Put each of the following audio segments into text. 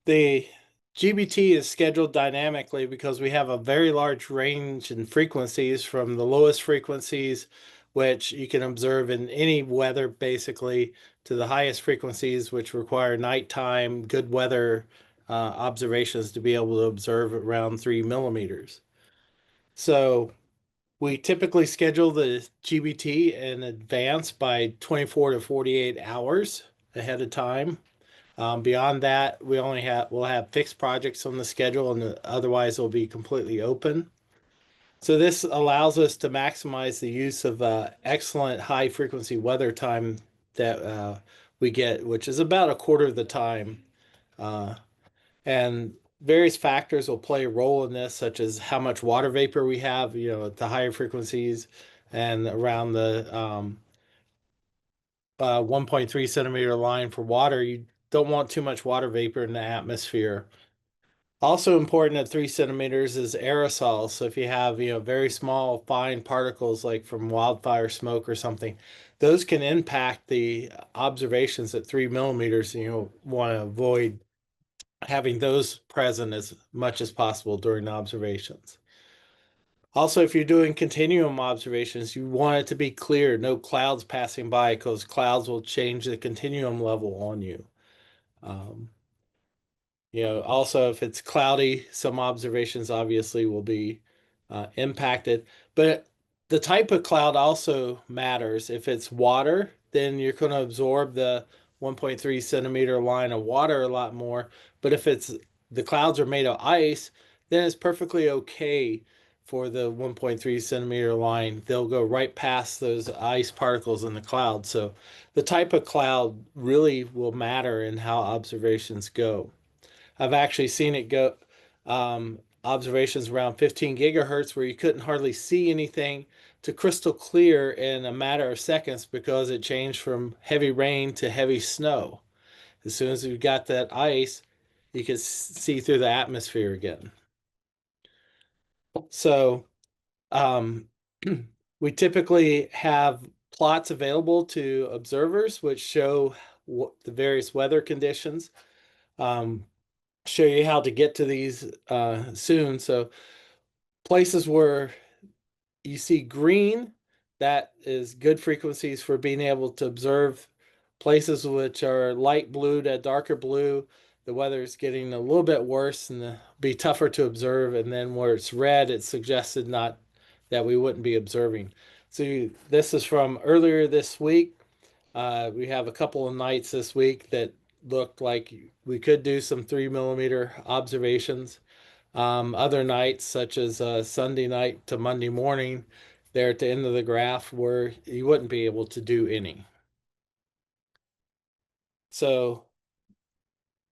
The GBT is scheduled dynamically because we have a very large range in frequencies from the lowest frequencies, which you can observe in any weather basically, to the highest frequencies, which require nighttime, good weather observations to be able to observe around 3 millimeters. So we typically schedule the GBT in advance by 24 to 48 hours ahead of time. Beyond that, we'll have fixed projects on the schedule, and otherwise it'll be completely open. So this allows us to maximize the use of excellent high frequency weather time that we get, which is about a quarter of the time. Uh, and various factors will play a role in this, such as how much water vapor we have, at the higher frequencies and around the 1.3 centimeter line for water. You don't want too much water vapor in the atmosphere. Also important at 3 centimeters is aerosols. So if you have, very small, fine particles like from wildfire smoke or something, those can impact the observations at 3 millimeters. And you want to avoid having those present as much as possible during the observations. Also, if you're doing continuum observations, you want it to be clear, no clouds passing by, because clouds will change the continuum level on you. Um, also, if it's cloudy, some observations obviously will be impacted. But the type of cloud also matters. If it's water, then you're going to absorb the 1.3 centimeter line of water a lot more. But if the clouds are made of ice, then it's perfectly okay for the 1.3 centimeter line. They'll go right past those ice particles in the cloud. So the type of cloud really will matter in how observations go. I've actually seen it go observations around 15 gigahertz where you couldn't hardly see anything to crystal clear in a matter of seconds because it changed from heavy rain to heavy snow. As soon as we got that ice, you could see through the atmosphere again. So um, we typically have plots available to observers which show the various weather conditions. Um, Show you how to get to these soon. So places where you see green, that is good frequencies for being able to observe. Places which are light blue to darker blue, the weather is getting a little bit worse and be tougher to observe. And then where it's red, it's suggested not that we wouldn't be observing. So this is from earlier this week. We have a couple of nights this week that looked like we could do some 3 millimeter observations. Other nights, such as Sunday night to Monday morning, there at the end of the graph, where you wouldn't be able to do any. So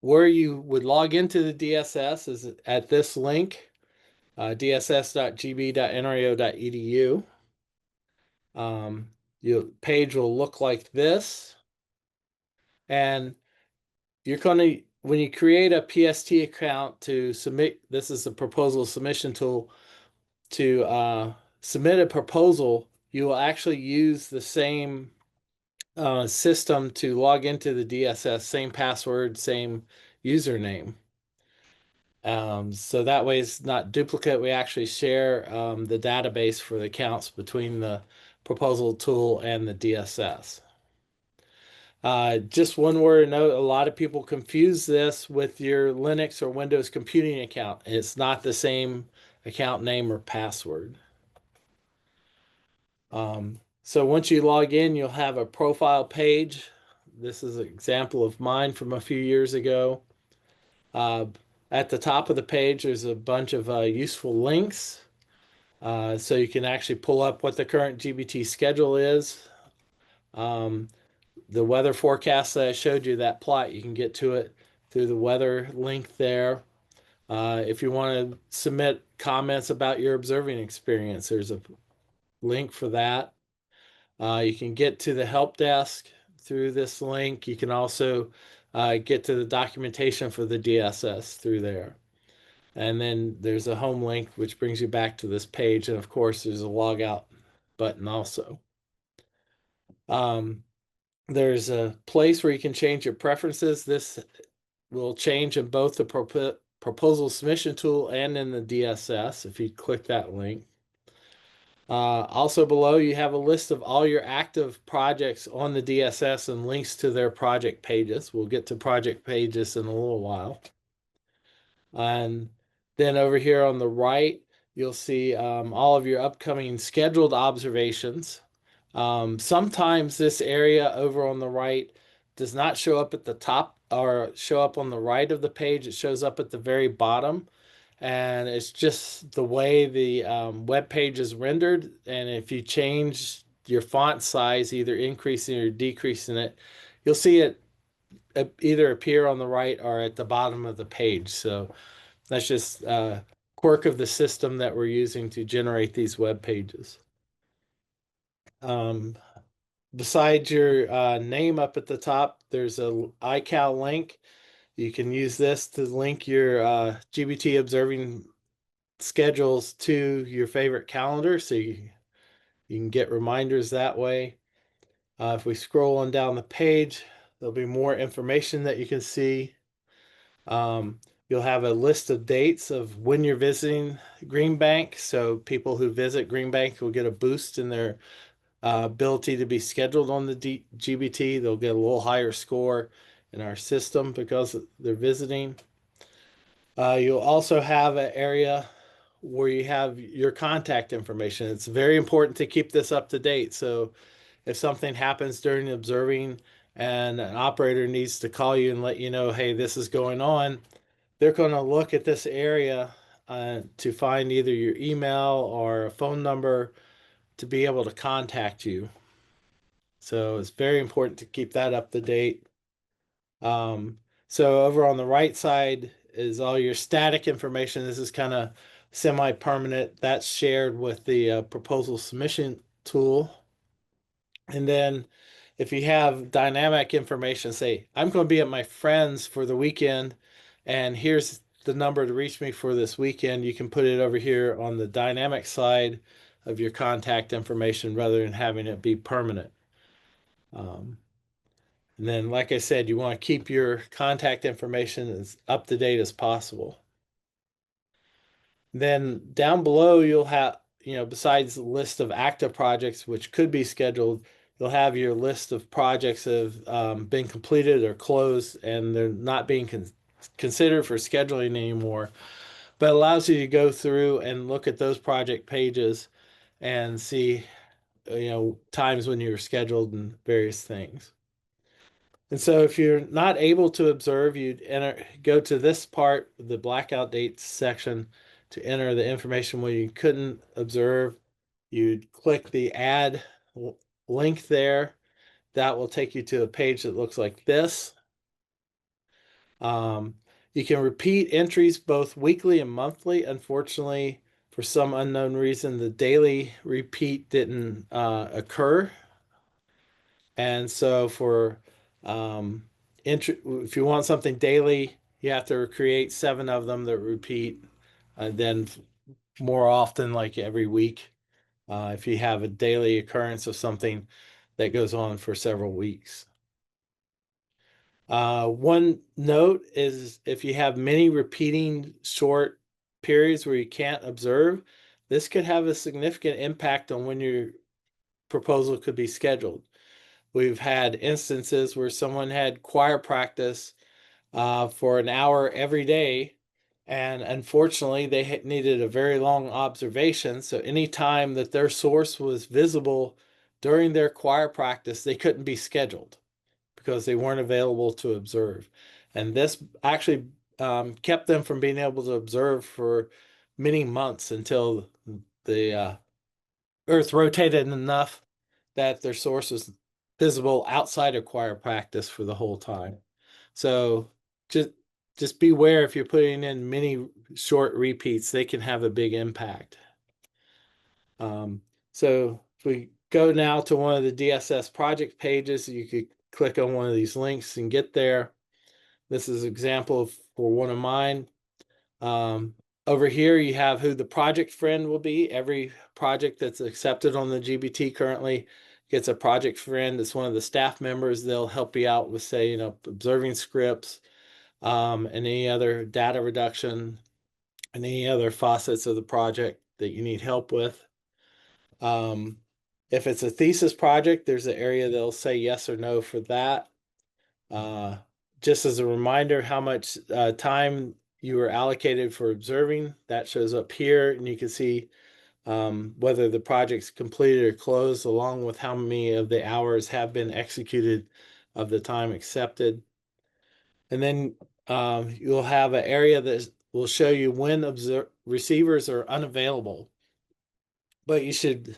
where you would log into the DSS is at this link, dss.gb.nrio.edu. Your page will look like this, and you're going to, when you create a PST account to submit, this is the proposal submission tool to submit a proposal, you will actually use the same system to log into the DSS, same password, same username. So that way it's not duplicate. We actually share the database for the accounts between the proposal tool and the DSS. Just one word of note, a lot of people confuse this with your Linux or Windows computing account. It's not the same account name or password. So once you log in, you'll have a profile page. This is an example of mine from a few years ago. Uh, at the top of the page, there's a bunch of useful links. So you can actually pull up what the current GBT schedule is. Um, the weather forecast that I showed you, that plot, you can get to it through the weather link there. If you want to submit comments about your observing experience, there's a link for that. You can get to the help desk through this link. You can also get to the documentation for the DSS through there. And then there's a home link, which brings you back to this page. And of course, there's a logout button also. There's a place where you can change your preferences. This will change in both the proposal submission tool and in the DSS if you click that link. Also below, you have a list of all your active projects on the DSS and links to their project pages. We'll get to project pages in a little while. And then over here on the right, you'll see all of your upcoming scheduled observations. Sometimes this area over on the right does not show up at the top or show up on the right of the page. It shows up at the very bottom. And it's just the way the web page is rendered. And if you change your font size, either increasing or decreasing it, you'll see it either appear on the right or at the bottom of the page. So that's just a quirk of the system that we're using to generate these web pages. Um, Besides your name up at the top, there's a iCal link. You can use this to link your GBT observing schedules to your favorite calendar so you can get reminders that way. If we scroll on down the page, there'll be more information that you can see. You'll have a list of dates of when you're visiting Green Bank. So people who visit Green Bank will get a boost in their ability to be scheduled on the GBT. They'll get a little higher score in our system because they're visiting. You'll also have an area where you have your contact information. It's very important to keep this up to date. So if something happens during observing and an operator needs to call you and let you know, hey, this is going on, they're going to look at this area to find either your email or a phone number to be able to contact you. So it's very important to keep that up to date. So over on the right side is all your static information. This is kind of semi-permanent. That's shared with the proposal submission tool. And then if you have dynamic information, say, I'm going to be at my friend's for the weekend, and here's the number to reach me for this weekend, you can put it over here on the dynamic side of your contact information rather than having it be permanent. And then, like I said, you want to keep your contact information as up to date as possible. Then down below, you'll have, besides the list of active projects, which could be scheduled, you'll have your list of projects that have been completed or closed and they're not being considered for scheduling anymore. But it allows you to go through and look at those project pages and see, times when you were scheduled and various things. And so if you're not able to observe, you'd go to this part, the blackout dates section, to enter the information when you couldn't observe. You'd click the add link there. That will take you to a page that looks like this. You can repeat entries both weekly and monthly. Unfortunately, for some unknown reason, the daily repeat didn't occur. And so if you want something daily, you have to create 7 of them that repeat, and then more often, like every week, if you have a daily occurrence of something that goes on for several weeks. One note is if you have many repeating short periods where you can't observe, this could have a significant impact on when your proposal could be scheduled. We've had instances where someone had choir practice for an hour every day, and unfortunately, they needed a very long observation. So any time that their source was visible during their choir practice, they couldn't be scheduled because they weren't available to observe. And this actually kept them from being able to observe for many months until the Earth rotated enough that their source was visible outside of choir practice for the whole time. So just just beware if you're putting in many short repeats, they can have a big impact. So if we go now to one of the DSS project pages, you could click on one of these links and get there. This is an example for one of mine. Over here, you have who the project friend will be. Every project that's accepted on the GBT currently gets a project friend. It's one of the staff members. They'll help you out with, say, observing scripts, and any other data reduction and any other facets of the project that you need help with. Um, if it's a thesis project, there's an area that'll say yes or no for that. Uh, just as a reminder, how much time you were allocated for observing, that shows up here, and you can see whether the project's completed or closed, along with how many of the hours have been executed of the time accepted. And then you'll have an area that will show you when receivers are unavailable. But you should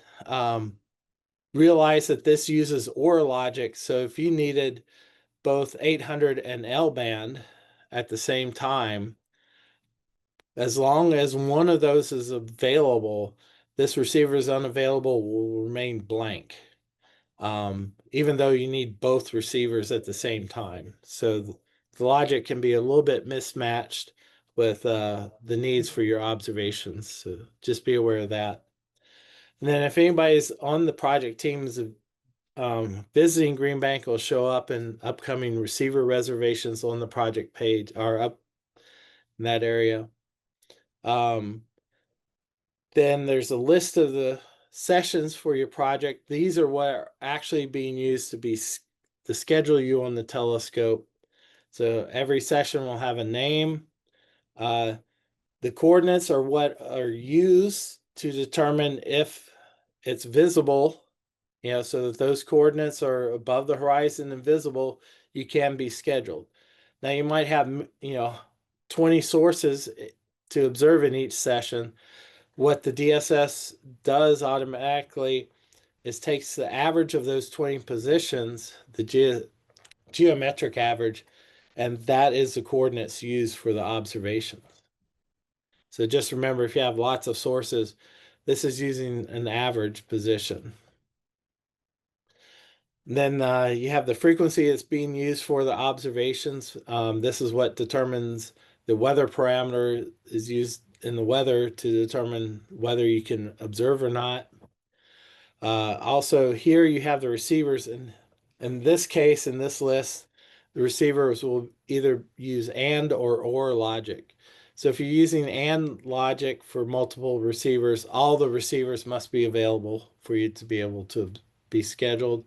realize that this uses OR logic. So if you needed both 800 and L band at the same time, as long as one of those is available, this receiver is unavailable will remain blank, even though you need both receivers at the same time. So the logic can be a little bit mismatched with the needs for your observations. So just be aware of that. And then if anybody's on the project teams visiting Green Bank, will show up in upcoming receiver reservations on the project page or up in that area. Then there's a list of the sessions for your project. These are what are actually being used to schedule you on the telescope. So every session will have a name. The coordinates are what are used to determine if it's visible. So that those coordinates are above the horizon and visible, you can be scheduled. Now you might have 20 sources to observe in each session. What the DSS does automatically is takes the average of those 20 positions, the geometric average, and that is the coordinates used for the observations. So just remember, if you have lots of sources, this is using an average position. Then you have the frequency that's being used for the observations. This is what determines the weather parameter is used in the weather to determine whether you can observe or not. Also, here you have the receivers. In this case, in this list, the receivers will either use AND or logic. So if you're using AND logic for multiple receivers, all the receivers must be available for you to be able to be scheduled.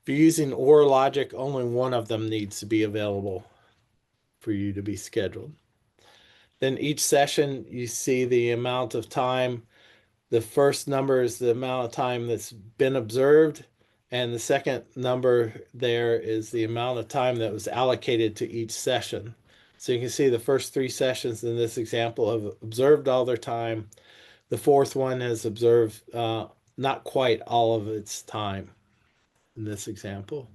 If you're using OR logic, only one of them needs to be available for you to be scheduled. Then each session, you see the amount of time. The first number is the amount of time that's been observed, and the second number there is the amount of time that was allocated to each session. So you can see the first 3 sessions in this example have observed all their time. The fourth one has observed not quite all of its time in this example.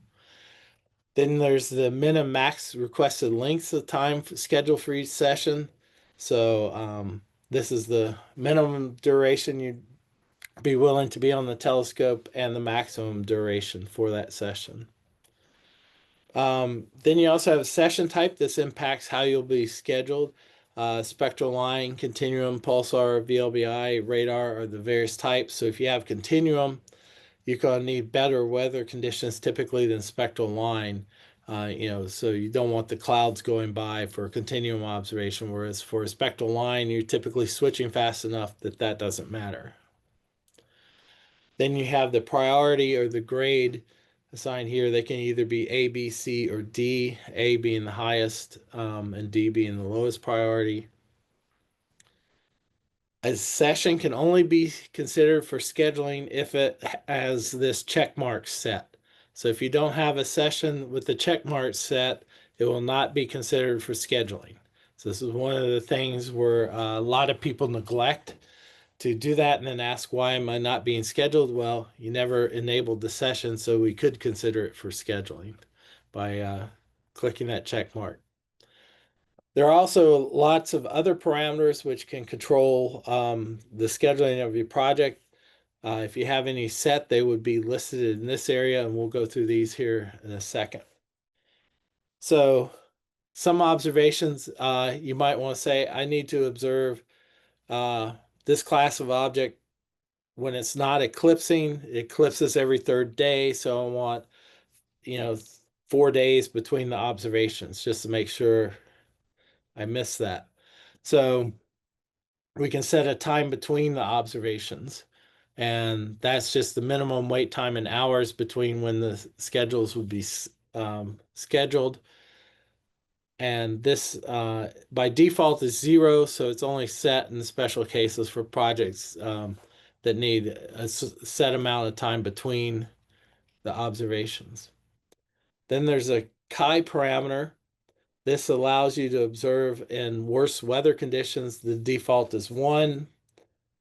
Then there's the min and max requested lengths of time scheduled for each session. So this is the minimum duration you'd be willing to be on the telescope and the maximum duration for that session. Then you also have a session type. This impacts how you'll be scheduled. Spectral line, continuum, pulsar, VLBI, radar are the various types. So if you have continuum, you're going to need better weather conditions typically than spectral line. So you don't want the clouds going by for a continuum observation, whereas for a spectral line, you're typically switching fast enough that that doesn't matter. Then you have the priority or the grade assigned here. They can either be A, B, C, or D, A being the highest and D being the lowest priority. A session can only be considered for scheduling if it has this check mark set. So if you don't have a session with the check mark set, it will not be considered for scheduling. So this is one of the things where a lot of people neglect to do that and then ask, why am I not being scheduled? Well, you never enabled the session, so we could consider it for scheduling by clicking that check mark. There are also lots of other parameters which can control the scheduling of your project. If you have any set, they would be listed in this area, and we'll go through these here in a second. So some observations you might want to say, I need to observe this class of object when it's not eclipsing. It eclipses every 3rd day, so I want 4 days between the observations just to make sure I missed that. So we can set a time between the observations. And that's just the minimum wait time in hours between when the schedules would be scheduled. And this by default is 0, so it's only set in special cases for projects that need a set amount of time between the observations. Then there's a chi parameter. This allows you to observe in worse weather conditions. The default is 1.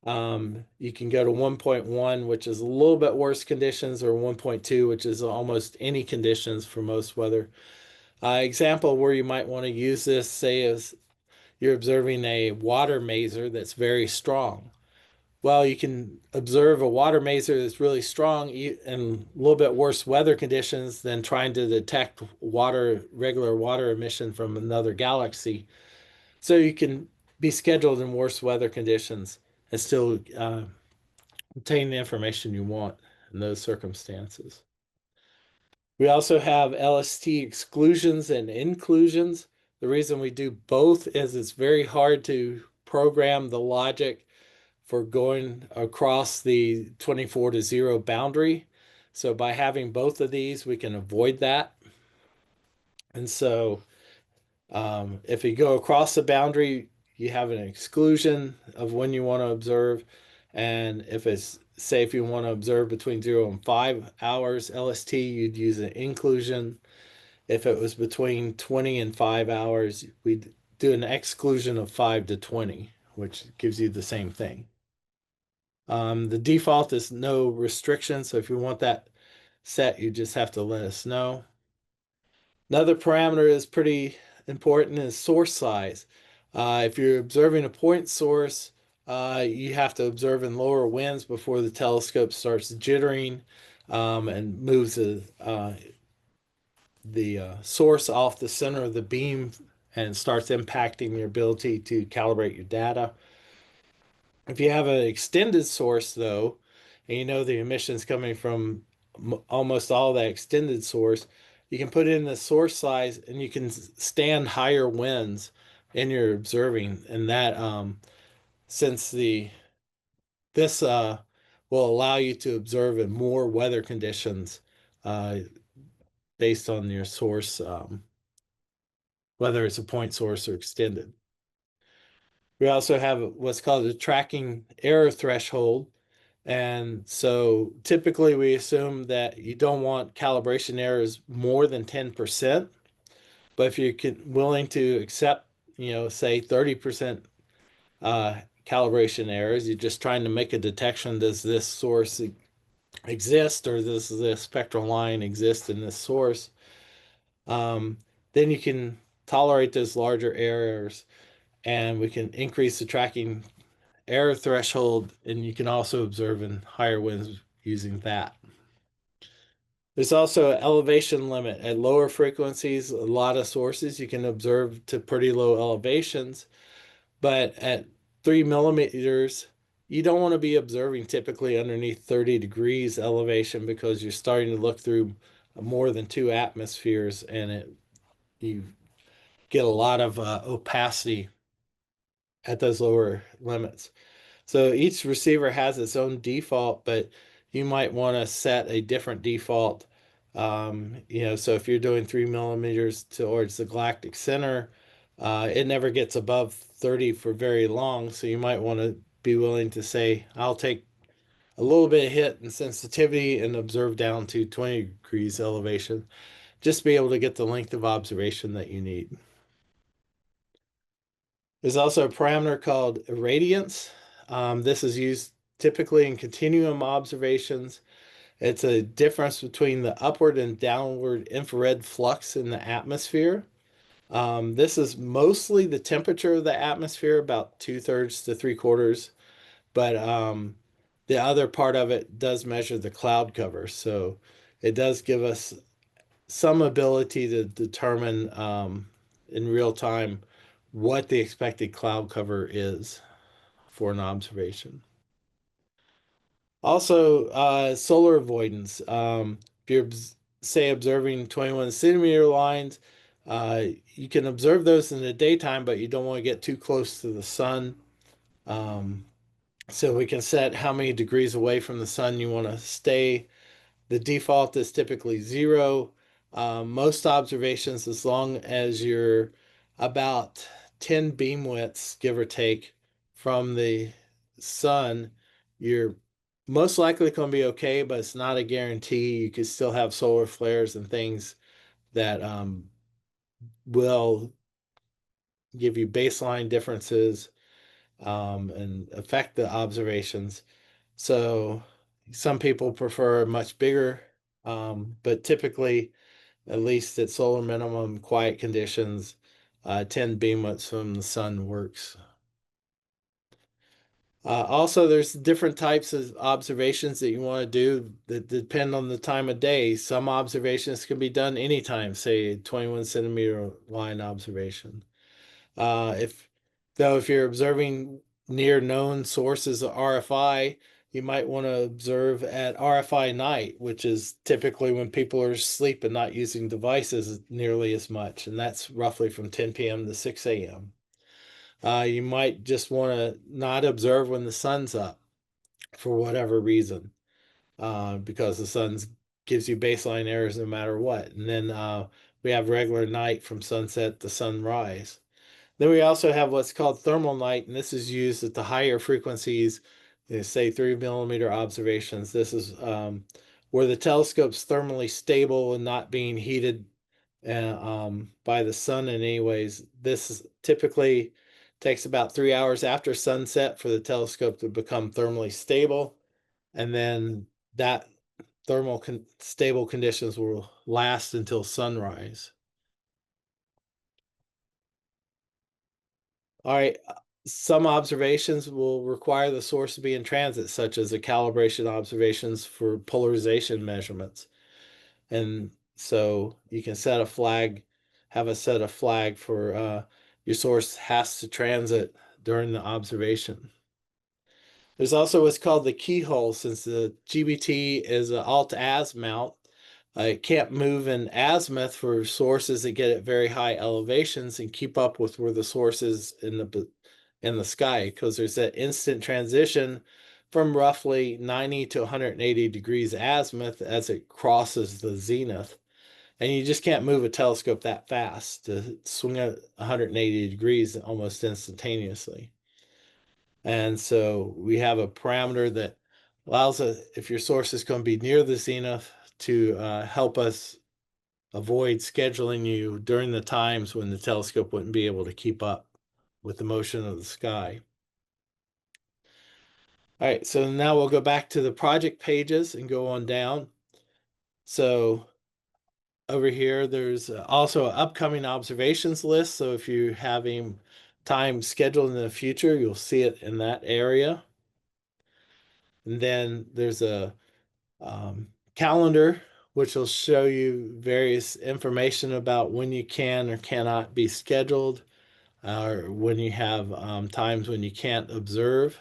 You can go to 1.1, which is a little bit worse conditions, or 1.2, which is almost any conditions for most weather. Example where you might want to use this, say, is you're observing a water mazer that's very strong. Well, you can observe a water mazer that's really strong in a little bit worse weather conditions than trying to detect regular water emission from another galaxy. So you can be scheduled in worse weather conditions and still obtain the information you want in those circumstances. We also have LST exclusions and inclusions. The reason we do both is it's very hard to program the logic for going across the 24 to 0 boundary. So by having both of these, we can avoid that. And so if you go across the boundary, you have an exclusion of when you want to observe. And if it's, say, if you want to observe between 0 and 5 hours LST, you'd use an inclusion. If it was between 20 and 5 hours, we'd do an exclusion of 5 to 20, which gives you the same thing. The default is no restriction, so if you want that set, you just have to let us know. Another parameter is pretty important is source size. If you're observing a point source, you have to observe in lower winds before the telescope starts jittering and moves the source off the center of the beam and starts impacting your ability to calibrate your data. If you have an extended source, though, and you know the emission's coming from almost all that extended source, you can put in the source size and you can stand higher winds in your observing. And that, since this will allow you to observe in more weather conditions uh, based on your source, whether it's a point source or extended. We also have what's called a tracking error threshold. And so typically we assume that you don't want calibration errors more than 10%. But if you're willing to accept, say 30% calibration errors, you're just trying to make a detection. Does this source exist, or does this spectral line exist in this source? Um, then you can tolerate those larger errors, and we can increase the tracking error threshold, and you can also observe in higher winds using that. There's also an elevation limit. At lower frequencies, a lot of sources you can observe to pretty low elevations, but at 3 millimeters, you don't want to be observing typically underneath 30 degrees elevation because you're starting to look through more than 2 atmospheres, and you get a lot of opacity at those lower limits. So each receiver has its own default, but you might want to set a different default. So if you're doing 3 millimeters towards the galactic center, it never gets above 30 for very long. So you might want to be willing to say, I'll take a little bit of hit in sensitivity and observe down to 20 degrees elevation, just to be able to get the length of observation that you need. There's also a parameter called irradiance. This is used typically in continuum observations. It's a difference between the upward and downward infrared flux in the atmosphere. This is mostly the temperature of the atmosphere, about 2/3 to 3/4, but the other part of it does measure the cloud cover. So it does give us some ability to determine in real time what the expected cloud cover is for an observation. Also, solar avoidance. If you're, say, observing 21 centimeter lines, You can observe those in the daytime, but you don't want to get too close to the sun. Um, so we can set how many degrees away from the sun you want to stay. The default is typically 0. Most observations, as long as you're about 10 beam widths, give or take, from the sun, you're most likely going to be okay, but it's not a guarantee. You could still have solar flares and things that will give you baseline differences and affect the observations. So some people prefer much bigger, but typically, at least at solar minimum quiet conditions, 10 beam widths from the sun works. Also, there's different types of observations that you want to do that depend on the time of day. Some observations can be done anytime, say 21 centimeter line observation. If though, if you're observing near known sources of RFI, you might want to observe at RFI night, which is typically when people are asleep and not using devices nearly as much, and that's roughly from 10 p.m. to 6 a.m. You might just want to not observe when the sun's up for whatever reason, because the sun's gives you baseline errors no matter what. And then we have regular night from sunset to sunrise. Then we also have what's called thermal night, and this is used at the higher frequencies, say 3 millimeter observations. This is where the telescope's thermally stable and not being heated by the sun in any ways. Typically takes about 3 hours after sunset for the telescope to become thermally stable, and then that stable conditions will last until sunrise. All right. Some observations will require the source to be in transit, such as the calibration observations for polarization measurements. And so you can set a flag, have a set of flag for your source has to transit during the observation. There's also what's called the keyhole, since the GBT is an alt-az mount. It can't move in azimuth for sources that get at very high elevations and keep up with where the source is in the sky, because there's that instant transition from roughly 90 to 180 degrees azimuth as it crosses the zenith. And you just can't move a telescope that fast to swing at 180 degrees almost instantaneously. And so we have a parameter that allows if your source is going to be near the zenith, to help us avoid scheduling you during the times when the telescope wouldn't be able to keep up with the motion of the sky. All right, so now we'll go back to the project pages and go on down. So over here, there's also an upcoming observations list. So if you're having time scheduled in the future, you'll see it in that area. And then there's a calendar, which will show you various information about when you can or cannot be scheduled, or when you have times when you can't observe.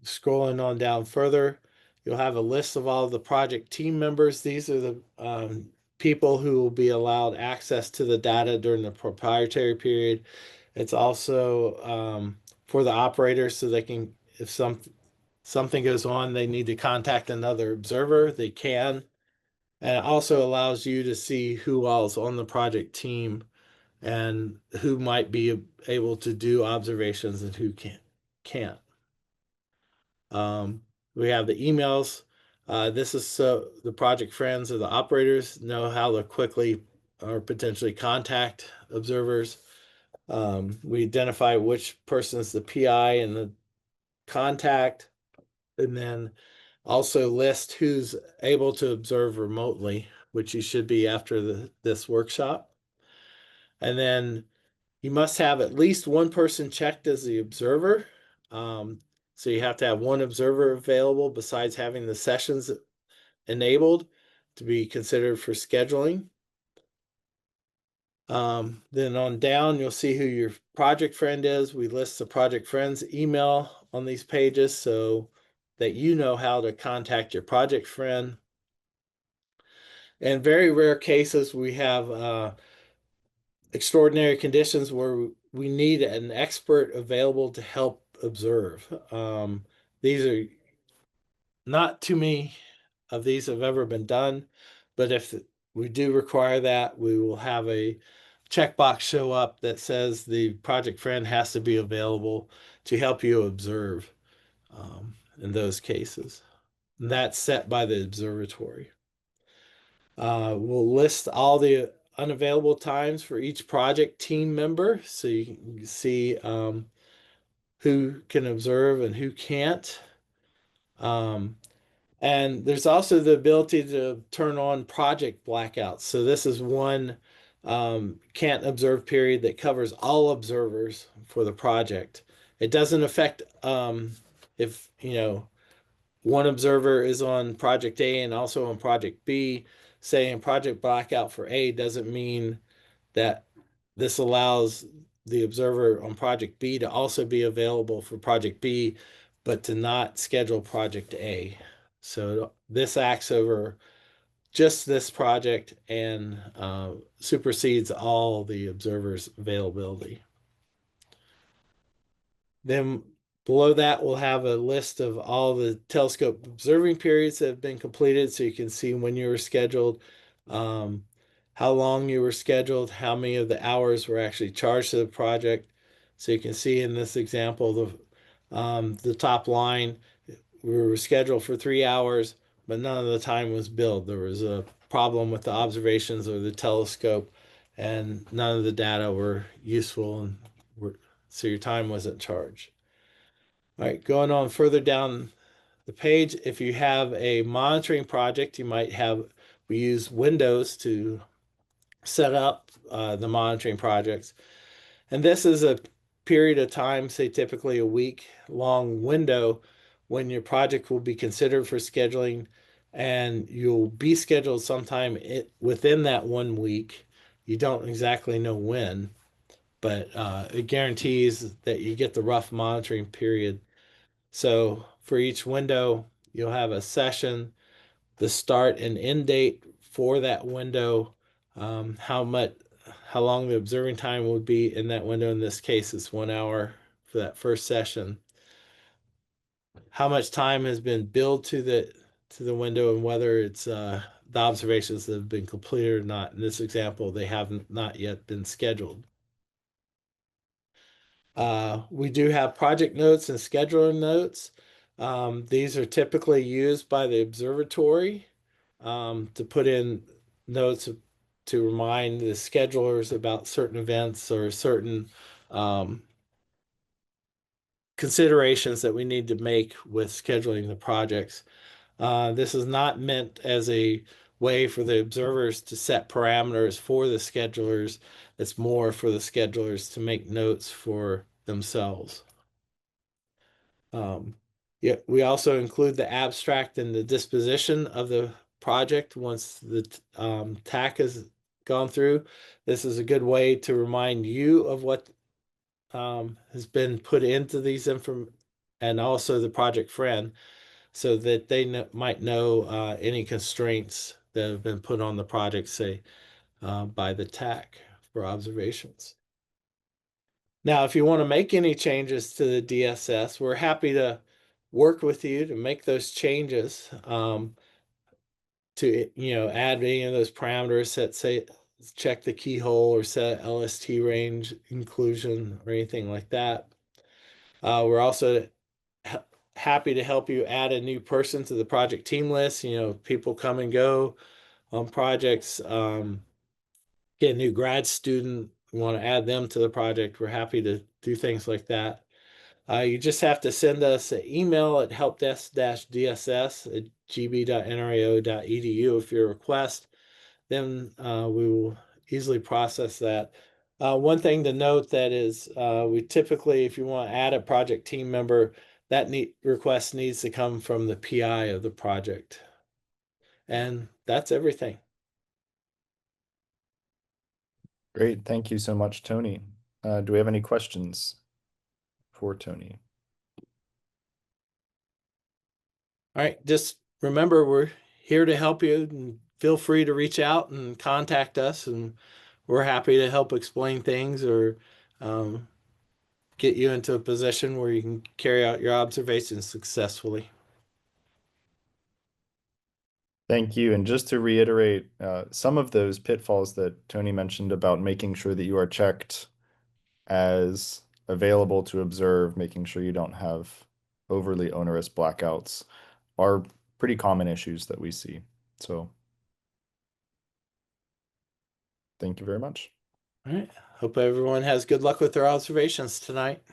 Scrolling on down further, you'll have a list of all the project team members. These are the people who will be allowed access to the data during the proprietary period. It's also for the operators, so they can, if something goes on, they need to contact another observer, they can. And it also allows you to see who all's on the project team and who might be able to do observations and who can't. We have the emails. This is so the project friends or the operators know how to quickly or potentially contact observers. We identify which person is the PI and the contact, and then also list who's able to observe remotely, which you should be after this workshop. And then you must have at least one person checked as the observer. So you have to have one observer available besides having the sessions enabled to be considered for scheduling. Then on down, you'll see who your project friend is. We list the project friend's email on these pages so that you know how to contact your project friend. In very rare cases, we have extraordinary conditions where we need an expert available to help observe. These are not too many of these have ever been done, but if we do require that, we will have a checkbox show up that says the project friend has to be available to help you observe in those cases. And that's set by the observatory. We'll list all the unavailable times for each project team member so you can see who can observe and who can't. Um, and there's also the ability to turn on project blackouts. So this is one can't observe period that covers all observers for the project. It doesn't affect if, one observer is on project A and also on project B. Saying project blackout for A doesn't mean that this allows the observer on project B to also be available for project B, but to not schedule project A. So this acts over just this project and supersedes all the observers' availability. Then below that, we'll have a list of all the telescope observing periods that have been completed so you can see when you were scheduled, um, how long you were scheduled, how many of the hours were actually charged to the project. So you can see in this example, the top line, we were scheduled for 3 hours, but none of the time was billed. There was a problem with the observations of the telescope, and none of the data were useful, and so your time wasn't charged. All right, going on further down the page, if you have a monitoring project, we use Windows to set up the monitoring projects. And this is a period of time, say typically a week long window, when your project will be considered for scheduling, and you'll be scheduled sometime within that 1 week. You don't exactly know when, but it guarantees that you get the rough monitoring period. So for each window, you'll have a session, the start and end date for that window, how long the observing time would be in that window. In this case, it's 1 hour for that first session. How much time has been billed to the window, and whether it's the observations that have been completed or not. In this example, they have not yet been scheduled. We do have project notes and scheduler notes. These are typically used by the observatory to put in notes to remind the schedulers about certain events or certain considerations that we need to make with scheduling the projects. This is not meant as a way for the observers to set parameters for the schedulers. It's more for the schedulers to make notes for themselves. Yeah, we also include the abstract and the disposition of the project once the TAC has gone through. This is a good way to remind you of what has been put into these inform and also the project friend, so that they might know any constraints that have been put on the project, say by the TAC for observations. Now, if you want to make any changes to the DSS, we're happy to work with you to make those changes, to add any of those parameters that say check the keyhole or set LST range inclusion or anything like that. We're also happy to help you add a new person to the project team list. People come and go on projects. Get a new grad student, we want to add them to the project. We're happy to do things like that. You just have to send us an email at helpdesk-dss@gb.nrao.edu if your request. Then we will easily process that. One thing to note that is we typically, if you want to add a project team member, that request needs to come from the PI of the project. And that's everything. Great. Thank you so much, Tony. Do we have any questions for Tony? All right, just remember, we're here to help you and feel free to reach out and contact us, and we're happy to help explain things or um, get you into a position where you can carry out your observations successfully. Thank you. And just to reiterate, some of those pitfalls that Tony mentioned about making sure that you are checked as available to observe, making sure you don't have overly onerous blackouts are pretty common issues that we see. So thank you very much. All right. Hope everyone has good luck with their observations tonight.